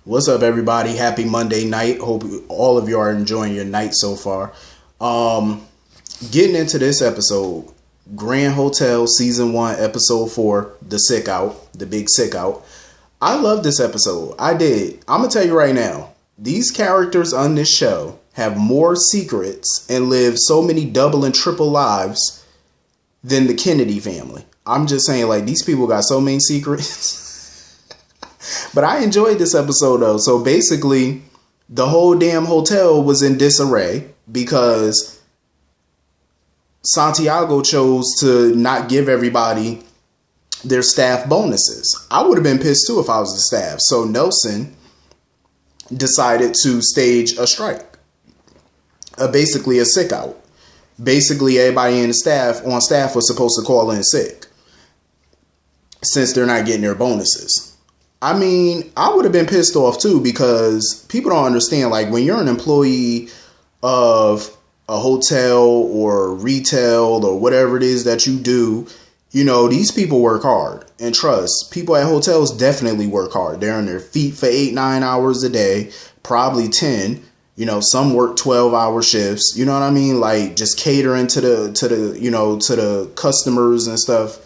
What's up, everybody? Happy Monday night. Hope all of you are enjoying your night so far. Getting into this episode, Grand Hotel Season 1, Episode 4, The Sick Out, The Big Sick Out. I love this episode. I did. I'm going to tell you right now, these characters on this show have more secrets and live so many double and triple lives than the Kennedy family. I'm just saying, like, these people got so many secrets. But I enjoyed this episode, though. So basically, the whole damn hotel was in disarray because Santiago chose to not give everybody their staff bonuses. I would have been pissed, too, if I was the staff. So Nelson decided to stage a strike. Basically, a sick out. Basically, everybody in the on staff was supposed to call in sick since they're not getting their bonuses. I mean, I would have been pissed off too because people don't understand, like, when you're an employee of a hotel or retail or whatever it is that you do, you know, these people work hard. And trust, people at hotels definitely work hard. They're on their feet for 8-9 hours a day, probably 10. You know, some work 12-hour shifts. You know what I mean? Like, just catering to the customers and stuff.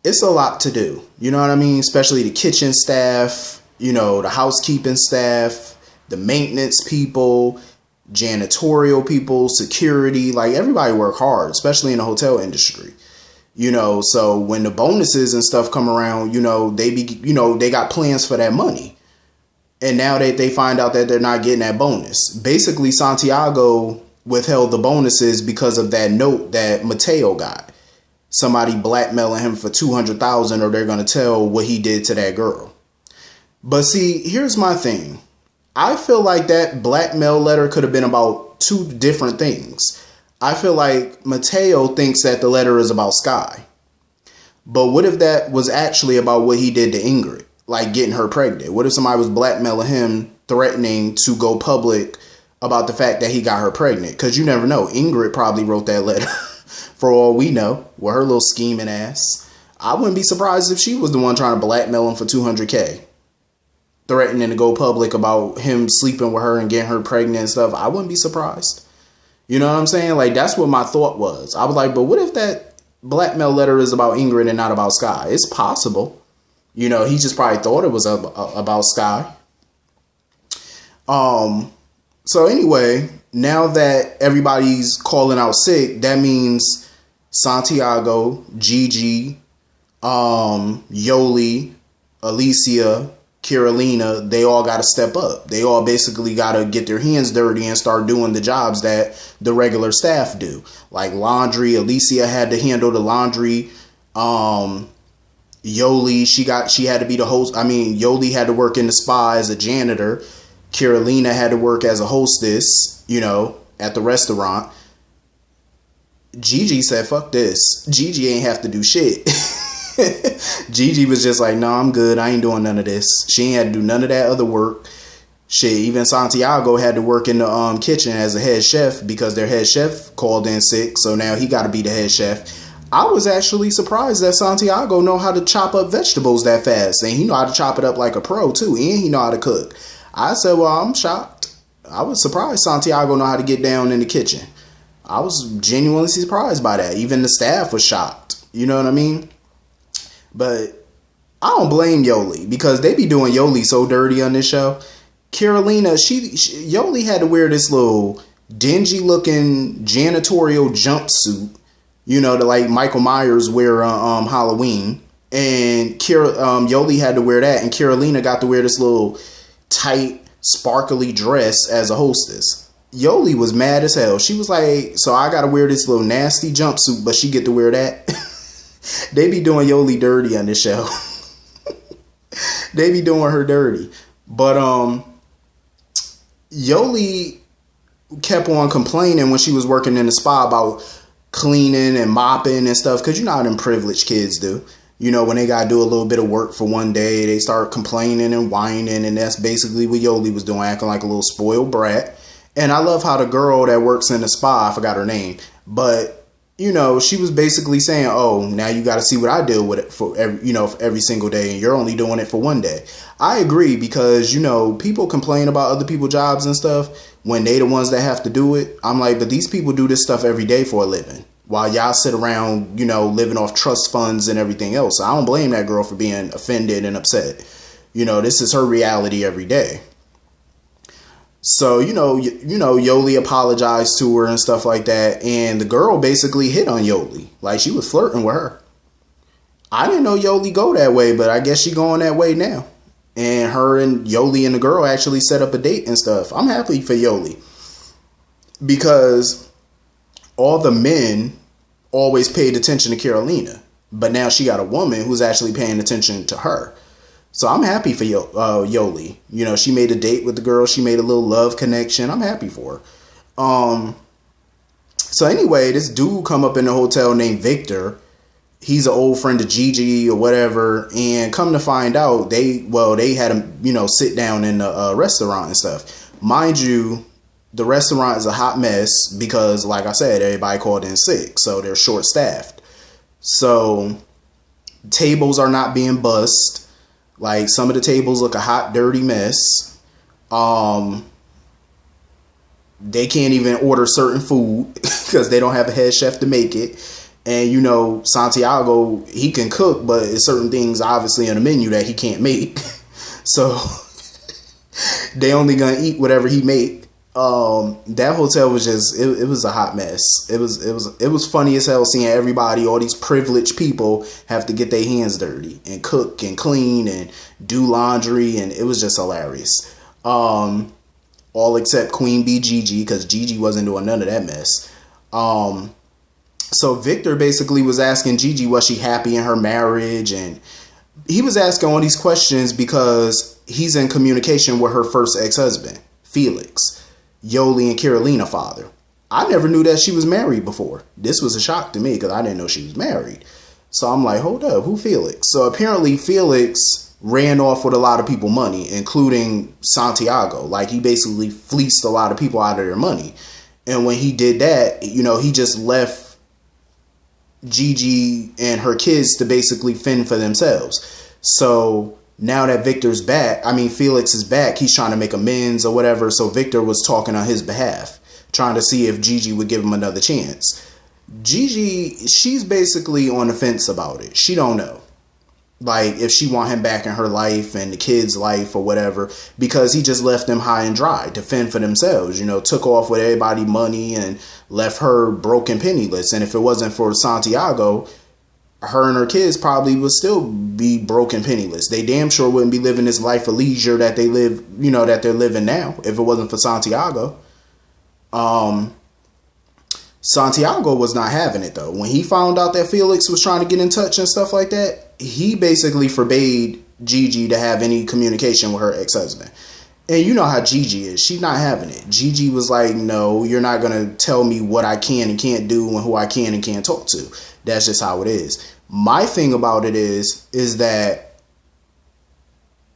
It's a lot to do. You know what I mean? Especially the kitchen staff, you know, the housekeeping staff, the maintenance people, janitorial people, security. Like, everybody work hard, especially in the hotel industry. You know, so when the bonuses and stuff come around, you know, they got plans for that money. And now that they find out that they're not getting that bonus, basically Santiago withheld the bonuses because of that note that Mateo got. Somebody blackmailing him for $200,000, or they're going to tell what he did to that girl. But see, here's my thing. I feel like that blackmail letter could have been about two different things. I feel like Mateo thinks that the letter is about Sky. But what if that was actually about what he did to Ingrid? Like getting her pregnant? What if somebody was blackmailing him, threatening to go public about the fact that he got her pregnant? Because you never know. Ingrid probably wrote that letter. For all we know, with her little scheming ass. I wouldn't be surprised if she was the one trying to blackmail him for $200K. Threatening to go public about him sleeping with her and getting her pregnant and stuff. I wouldn't be surprised. You know what I'm saying? Like, that's what my thought was. I was like, but what if that blackmail letter is about Ingrid and not about Sky? It's possible. You know, he just probably thought it was about Sky. So anyway, now that everybody's calling out sick, that means Santiago, Gigi, Yoli, Alicia, Carolina, they all got to step up. They all basically got to get their hands dirty and start doing the jobs that the regular staff do. Like laundry, Alicia had to handle the laundry. Yoli, she had to be the host. I mean, Yoli had to work in the spa as a janitor. Carolina had to work as a hostess, you know, at the restaurant. Gigi said, fuck this. Gigi ain't have to do shit. Gigi was just like, no, I'm good. I ain't doing none of this. She ain't had to do none of that other work. Shit, even Santiago had to work in the kitchen as a head chef because their head chef called in sick. So now he got to be the head chef. I was actually surprised that Santiago know how to chop up vegetables that fast. And he know how to chop it up like a pro, too. And he know how to cook. I said, well, I'm shocked. I was surprised Santiago know how to get down in the kitchen. I was genuinely surprised by that. Even the staff was shocked. You know what I mean? But I don't blame Yoli because they be doing Yoli so dirty on this show. Carolina, Yoli had to wear this little dingy looking janitorial jumpsuit, you know, to like Michael Myers wear Halloween. And Yoli had to wear that, and Carolina got to wear this little tight, sparkly dress as a hostess. Yoli was mad as hell. She was like, so I gotta wear this little nasty jumpsuit, but she get to wear that. They be doing Yoli dirty on this show. They be doing her dirty. But Yoli kept on complaining when she was working in the spa about cleaning and mopping and stuff, because you know how them privileged kids do. You know, when they got to do a little bit of work for one day, they start complaining and whining, and that's basically what Yoli was doing, acting like a little spoiled brat. And I love how the girl that works in the spa, I forgot her name, but she was basically saying, oh, now you got to see what I deal with it for for every single day, and you're only doing it for one day. I agree, because, people complain about other people's jobs and stuff when they the ones that have to do it. I'm like, but these people do this stuff every day for a living, while y'all sit around, living off trust funds and everything else. I don't blame that girl for being offended and upset. This is her reality every day. So, Yoli apologized to her and stuff like that. And the girl basically hit on Yoli. Like, she was flirting with her. I didn't know Yoli go that way, but I guess she going that way now. And her and Yoli and the girl actually set up a date and stuff. I'm happy for Yoli, because all the men always paid attention to Carolina. But now she got a woman who's actually paying attention to her. So I'm happy for Yoli. She made a date with the girl. She made a little love connection. I'm happy for her. So anyway, this dude come up in the hotel named Victor. He's an old friend of Gigi or whatever. And come to find out, they had him, sit down in the restaurant and stuff. Mind you, the restaurant is a hot mess because, like I said, everybody called in sick. So they're short staffed. So tables are not being bussed. Like, some of the tables look a hot, dirty mess. They can't even order certain food because they don't have a head chef to make it. And, Santiago, he can cook, but it's certain things obviously on the menu that he can't make. So they only gonna eat whatever he make. That hotel was just, it was a hot mess. It was funny as hell seeing everybody, all these privileged people, have to get their hands dirty and cook and clean and do laundry, and it was just hilarious. All except Queen Bee Gigi, because Gigi wasn't doing none of that mess. So Victor basically was asking Gigi, was she happy in her marriage? And he was asking all these questions because he's in communication with her first ex-husband, Felix, Yoli and Carolina father. I never knew that she was married before. This was a shock to me because I didn't know she was married. So I'm like, hold up, who Felix? So apparently Felix ran off with a lot of people money, including Santiago. Like, he basically fleeced a lot of people out of their money. And when he did that, he just left Gigi and her kids to basically fend for themselves. So now that Felix is back, he's trying to make amends or whatever. So Victor was talking on his behalf, trying to see if Gigi would give him another chance. Gigi, she's basically on the fence about it. She don't know, like, if she want him back in her life and the kids' life or whatever, because he just left them high and dry to fend for themselves, took off with everybody's money and left her broken, penniless. And if it wasn't for Santiago, her and her kids probably would still be broken, penniless. They damn sure wouldn't be living this life of leisure that they live, that they're living now, if it wasn't for Santiago. Santiago was not having it, though. When he found out that Felix was trying to get in touch and stuff like that, he basically forbade Gigi to have any communication with her ex-husband. And you know how Gigi is. She's not having it. Gigi was like, no, you're not going to tell me what I can and can't do and who I can and can't talk to. That's just how it is. My thing about it is that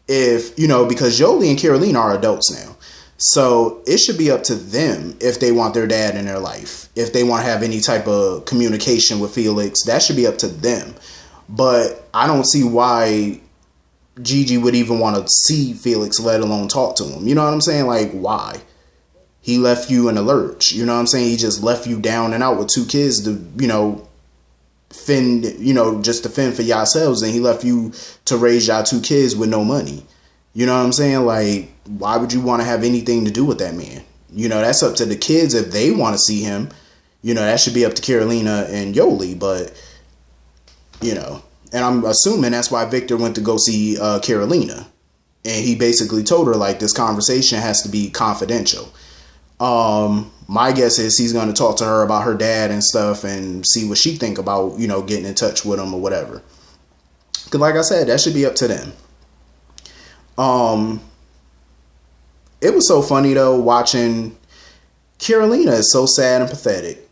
if, because Yoli and Carolina are adults now. So it should be up to them if they want their dad in their life. If they want to have any type of communication with Felix, that should be up to them. But I don't see why Gigi would even want to see Felix, let alone talk to him. You know what I'm saying? Like, why? He left you in a lurch. You know what I'm saying? He just left you down and out with two kids to, fend, just to fend for yourselves. And he left you to raise y'all two kids with no money. You know what I'm saying? Like, why would you want to have anything to do with that man? That's up to the kids if they want to see him. That should be up to Carolina and Yoli. But, and I'm assuming that's why Victor went to go see Carolina. And he basically told her, like, this conversation has to be confidential. My guess is he's going to talk to her about her dad and stuff and see what she think about, getting in touch with him or whatever. Because like I said, that should be up to them. It was so funny though, watching Carolina is so sad and pathetic.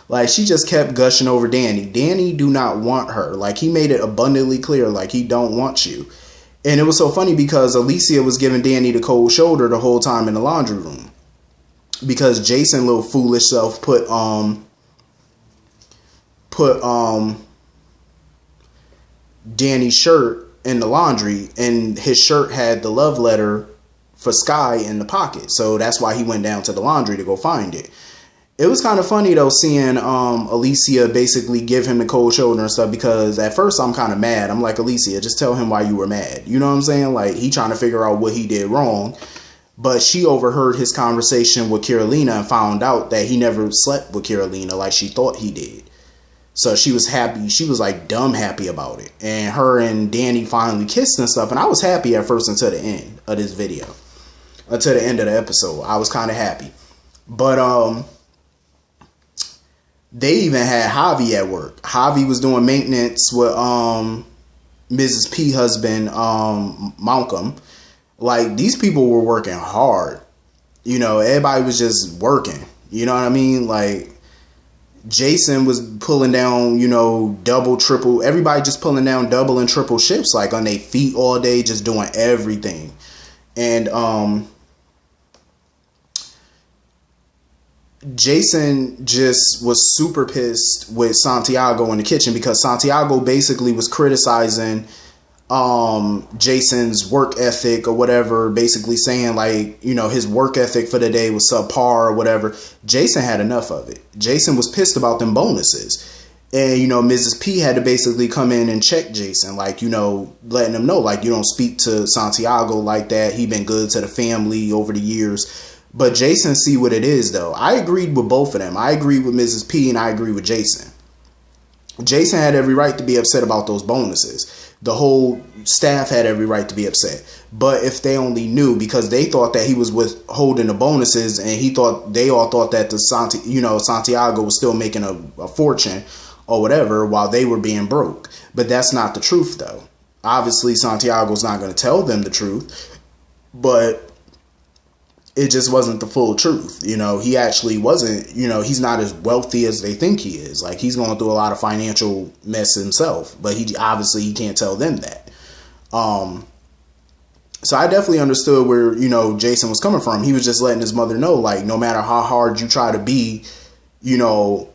Like, she just kept gushing over Danny. Danny do not want her. Like, he made it abundantly clear, like, he don't want you. And it was so funny because Alicia was giving Danny the cold shoulder the whole time in the laundry room. Because Jason, little foolish self, put put Danny's shirt in the laundry, and his shirt had the love letter for Sky in the pocket. So that's why he went down to the laundry to go find it. It was kind of funny though seeing Alicia basically give him the cold shoulder and stuff, because at first I'm kind of mad. I'm like, Alicia, just tell him why you were mad. You know what I'm saying? Like, he trying to figure out what he did wrong. But she overheard his conversation with Carolina and found out that he never slept with Carolina like she thought he did. So she was happy. She was like dumb happy about it. And her and Danny finally kissed and stuff. And I was happy at first until the end of this video. Until the end of the episode. I was kind of happy. But they even had Javi at work. Javi was doing maintenance with Mrs. P husband, Malcolm. Like, these people were working hard. You know, everybody was just working. You know what I mean? Like, Jason was pulling down, you know, double, triple. Everybody just pulling down double and triple shifts, like on their feet all day, just doing everything. And Jason just was super pissed with Santiago in the kitchen, because Santiago basically was criticizing Jason's work ethic or whatever, basically saying like, you know, his work ethic for the day was subpar or whatever. Jason had enough of it. Jason was pissed about them bonuses. And, you know, Mrs. P had to basically come in and check Jason, like, you know, letting him know, like, you don't speak to Santiago like that. He been good to the family over the years. But Jason see what it is, though. I agreed with both of them. I agree with Mrs. P and I agree with Jason. Jason had every right to be upset about those bonuses. The whole staff had every right to be upset. But if they only knew, because they thought that he was withholding the bonuses, and they all thought that Santiago was still making a fortune or whatever while they were being broke. But that's not the truth, though. Obviously, Santiago's not going to tell them the truth, but it just wasn't the full truth. You know, he actually wasn't, you know, he's not as wealthy as they think he is. Like, he's going through a lot of financial mess himself, but he can't tell them that. So I definitely understood where, you know, Jason was coming from. He was just letting his mother know, like, no matter how hard you try to be, you know,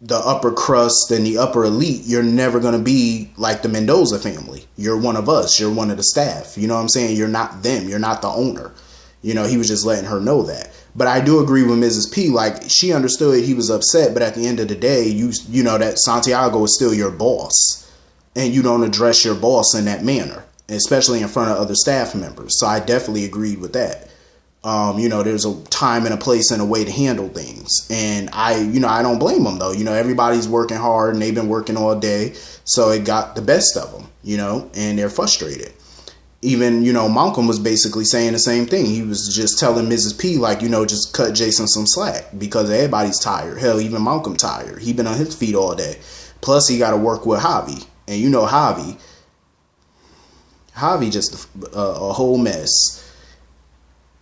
the upper crust and the upper elite, you're never going to be like the Mendoza family. You're one of us. You're one of the staff. You know what I'm saying? You're not them. You're not the owner. You know, he was just letting her know that. But I do agree with Mrs. P. Like, she understood he was upset, but at the end of the day, you know that Santiago is still your boss. And you don't address your boss in that manner, especially in front of other staff members. So I definitely agreed with that. You know, there's a time and a place and a way to handle things. And I don't blame them, though. You know, everybody's working hard and they've been working all day. So it got the best of them, you know, and they're frustrated. Even, you know, Malcolm was basically saying the same thing. He was just telling Mrs. P, like, you know, just cut Jason some slack because everybody's tired. Hell, even Malcolm tired. He been on his feet all day. Plus, he got to work with Javi. And you know Javi just a whole mess.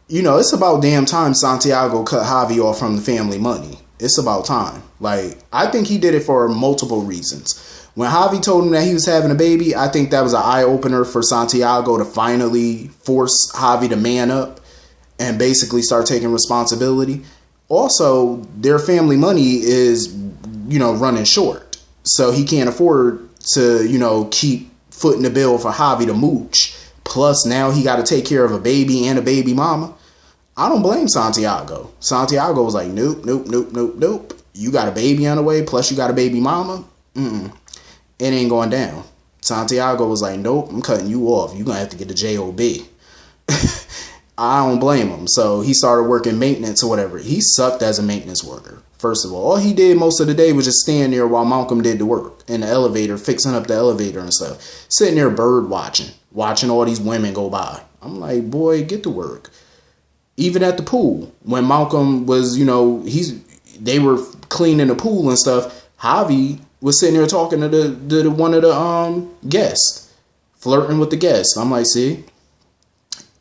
You know, it's about damn time Santiago cut Javi off from the family money. It's about time. Like, I think he did it for multiple reasons. When Javi told him that he was having a baby, I think that was an eye-opener for Santiago to finally force Javi to man up and basically start taking responsibility. Also, their family money is, you know, running short. So he can't afford to, you know, keep footing the bill for Javi to mooch. Plus, now he got to take care of a baby and a baby mama. I don't blame Santiago. Santiago was like, nope. You got a baby on the way, plus you got a baby mama? It ain't going down. Santiago was like, nope, I'm cutting you off. You're going to have to get a job. I don't blame him. So he started working maintenance or whatever. He sucked as a maintenance worker, first of all. All he did most of the day was just stand there while Malcolm did the work in the elevator, fixing up the elevator and stuff. Sitting there bird watching all these women go by. I'm like, boy, get to work. Even at the pool, when Malcolm was, you know, they were cleaning the pool and stuff, Javi was sitting there talking to the one of the guests, flirting with the guests. I'm like, see,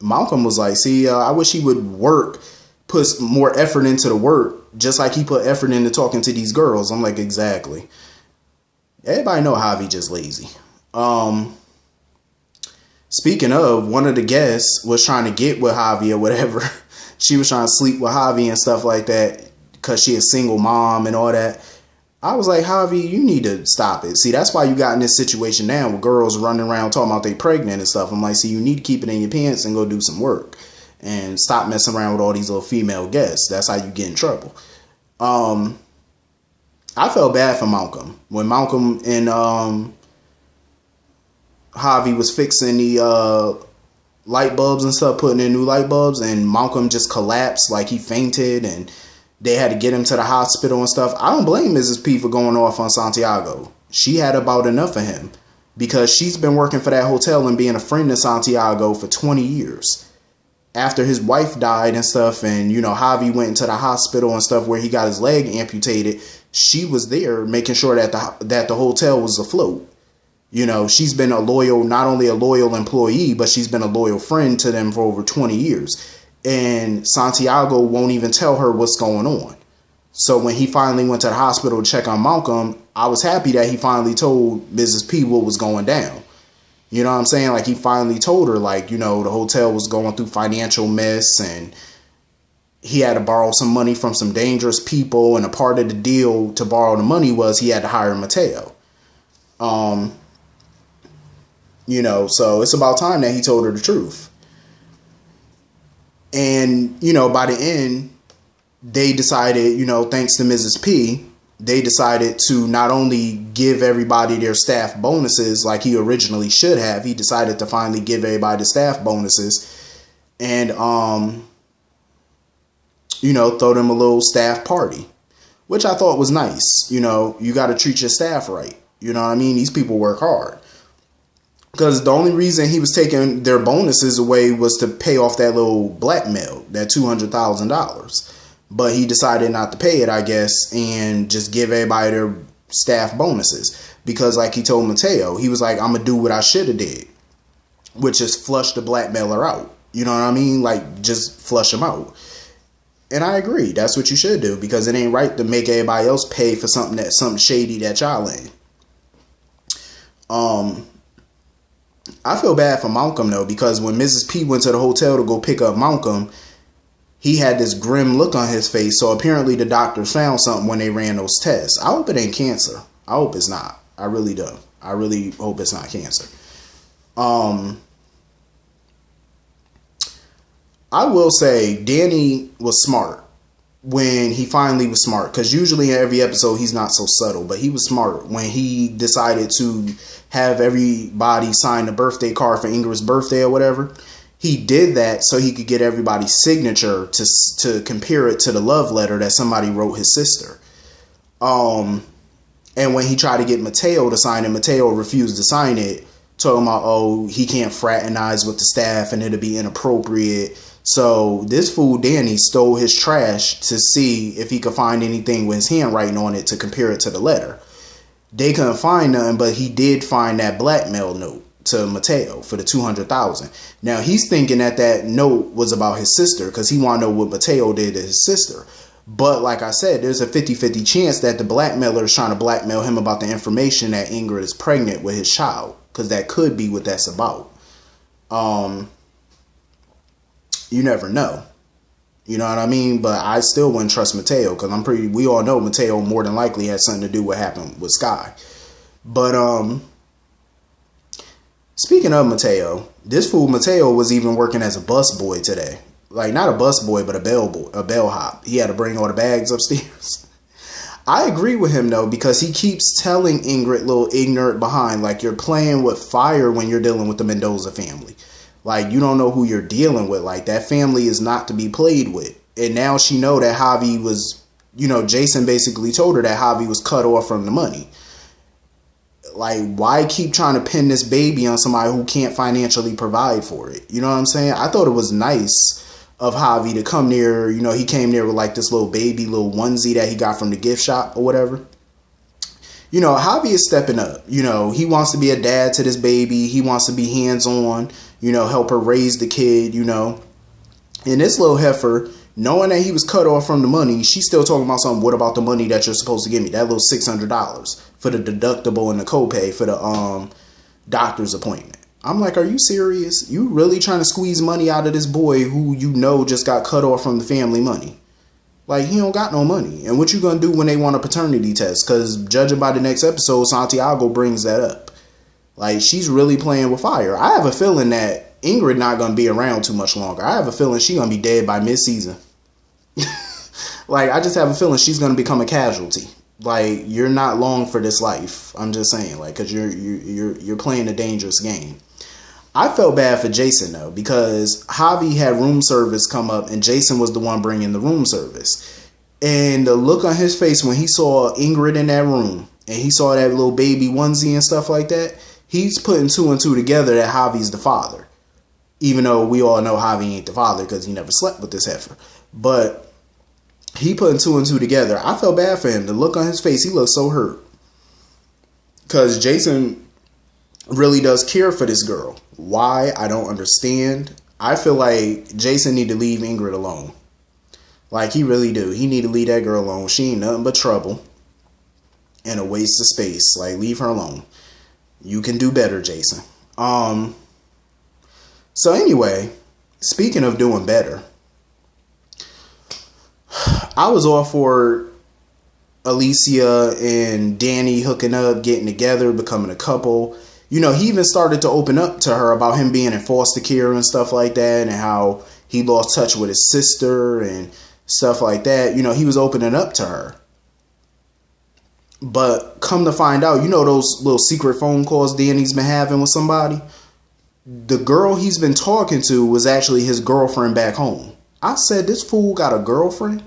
Malcolm was like, see, I wish he would work, put more effort into the work, just like he put effort into talking to these girls. I'm like, exactly. Everybody know Javi just lazy. Speaking of, one of the guests was trying to get with Javi or whatever. She was trying to sleep with Javi and stuff like that because she a single mom and all that. I was like, Javi, you need to stop it. See, that's why you got in this situation now with girls running around talking about they pregnant and stuff. I'm like, see, you need to keep it in your pants and go do some work. And stop messing around with all these little female guests. That's how you get in trouble. I felt bad for Malcolm. When Malcolm and Javi was fixing the light bulbs and stuff, putting in new light bulbs, and Malcolm just collapsed, like he fainted, and they had to get him to the hospital and stuff. I don't blame Mrs. P for going off on Santiago. She had about enough of him because she's been working for that hotel and being a friend to Santiago for 20 years. After his wife died and stuff, and, you know, Javi went into the hospital and stuff where he got his leg amputated, she was there making sure that the hotel was afloat. You know, she's been not only a loyal employee, but she's been a loyal friend to them for over 20 years. And Santiago won't even tell her what's going on. So when he finally went to the hospital to check on Malcolm, I was happy that he finally told Mrs. P what was going down. You know what I'm saying? Like, he finally told her, like, you know, the hotel was going through financial mess and he had to borrow some money from some dangerous people. And a part of the deal to borrow the money was he had to hire Mateo. You know, so it's about time that he told her the truth. And, you know, by the end, they decided, you know, thanks to Mrs. P, they decided to not only give everybody their staff bonuses like he originally should have. He decided to finally give everybody the staff bonuses and, you know, throw them a little staff party, which I thought was nice. You know, you got to treat your staff right. You know what I mean? These people work hard. Because the only reason he was taking their bonuses away was to pay off that little blackmail, that $200,000. But he decided not to pay it, I guess, and just give everybody their staff bonuses. Because like he told Mateo, he was like, I'm going to do what I should have did, which is flush the blackmailer out. You know what I mean? Like, just flush him out. And I agree. That's what you should do, because it ain't right to make everybody else pay for something shady that y'all in. I feel bad for Malcolm, though, because when Mrs. P went to the hotel to go pick up Malcolm, he had this grim look on his face. So apparently the doctors found something when they ran those tests. I hope it ain't cancer. I hope it's not. I really do. I really hope it's not cancer. I will say Danny was smart when he finally was smart, because usually in every episode he's not so subtle, but he was smart when he decided to have everybody sign the birthday card for Ingrid's birthday or whatever. He did that so he could get everybody's signature to compare it to the love letter that somebody wrote his sister. And when he tried to get Mateo to sign it, Mateo refused to sign it, talking about, oh, he can't fraternize with the staff and it'll be inappropriate. So this fool Danny stole his trash to see if he could find anything with his handwriting on it to compare it to the letter. They couldn't find nothing, but he did find that blackmail note to Mateo for the $200,000. Now he's thinking that note was about his sister, because he want to know what Mateo did to his sister. But like I said, there's a 50-50 chance that the blackmailer is trying to blackmail him about the information that Ingrid is pregnant with his child, because that could be what that's about. You never know. You know what I mean? But I still wouldn't trust Mateo, because we all know Mateo more than likely had something to do with what happened with Sky. But speaking of Mateo, this fool Mateo was even working as a busboy today. Like, not a busboy, but a bellhop. He had to bring all the bags upstairs. I agree with him, though, because he keeps telling Ingrid, little ignorant behind, like, you're playing with fire when you're dealing with the Mendoza family. Like, you don't know who you're dealing with. Like, that family is not to be played with. And now she know that Javi was, you know, Jason basically told her that Javi was cut off from the money. Like, why keep trying to pin this baby on somebody who can't financially provide for it? You know what I'm saying? I thought it was nice of Javi to come there. You know, he came there with like this little onesie that he got from the gift shop or whatever. You know, Javi is stepping up. You know, he wants to be a dad to this baby. He wants to be hands-on, you know, help her raise the kid, you know. And this little heifer, knowing that he was cut off from the money, she's still talking about something. What about the money that you're supposed to give me? That little $600 for the deductible and the copay for the doctor's appointment. I'm like, are you serious? You really trying to squeeze money out of this boy who you know just got cut off from the family money? Like, he don't got no money. And what you gonna do when they want a paternity test? Because judging by the next episode, Santiago brings that up. Like, she's really playing with fire. I have a feeling that Ingrid not gonna be around too much longer. I have a feeling she's gonna be dead by mid-season. Like, I just have a feeling she's gonna become a casualty. Like, you're not long for this life. I'm just saying, like, because you're playing a dangerous game. I felt bad for Jason, though, because Javi had room service come up, and Jason was the one bringing the room service. And the look on his face when he saw Ingrid in that room, and he saw that little baby onesie and stuff like that, he's putting two and two together that Javi's the father. Even though we all know Javi ain't the father because he never slept with this heifer. But he putting two and two together. I felt bad for him. The look on his face, he looked so hurt. Because Jason really does care for this girl. Why? I don't understand. I feel like Jason need to leave Ingrid alone. Like, he really do. He need to leave that girl alone. She ain't nothing but trouble and a waste of space. Like, leave her alone. You can do better, Jason. So anyway, speaking of doing better, I was all for Alicia and Danny hooking up, getting together, becoming a couple. You know, he even started to open up to her about him being in foster care and stuff like that, and how he lost touch with his sister and stuff like that. You know, he was opening up to her. But come to find out, you know those little secret phone calls Danny's been having with somebody? The girl he's been talking to was actually his girlfriend back home. I said, this fool got a girlfriend?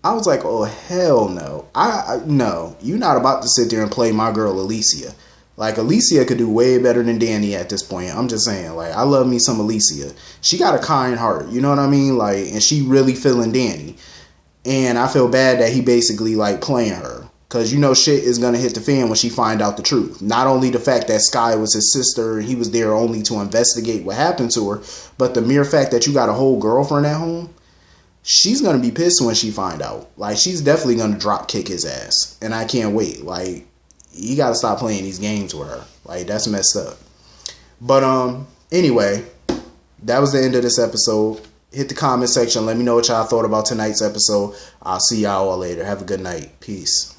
I was like, oh, hell no. No, you're not about to sit there and play my girl Alicia. Like, Alicia could do way better than Danny at this point. I'm just saying, like, I love me some Alicia. She got a kind heart, you know what I mean? Like, and she really feeling Danny. And I feel bad that he basically, like, playing her. Because, you know, shit is going to hit the fan when she find out the truth. Not only the fact that Sky was his sister and he was there only to investigate what happened to her, but the mere fact that you got a whole girlfriend at home, she's going to be pissed when she find out. Like, she's definitely going to drop kick his ass. And I can't wait. Like, you got to stop playing these games with her. Like, that's messed up. But, anyway, that was the end of this episode. Hit the comment section. Let me know what y'all thought about tonight's episode. I'll see y'all all later. Have a good night. Peace.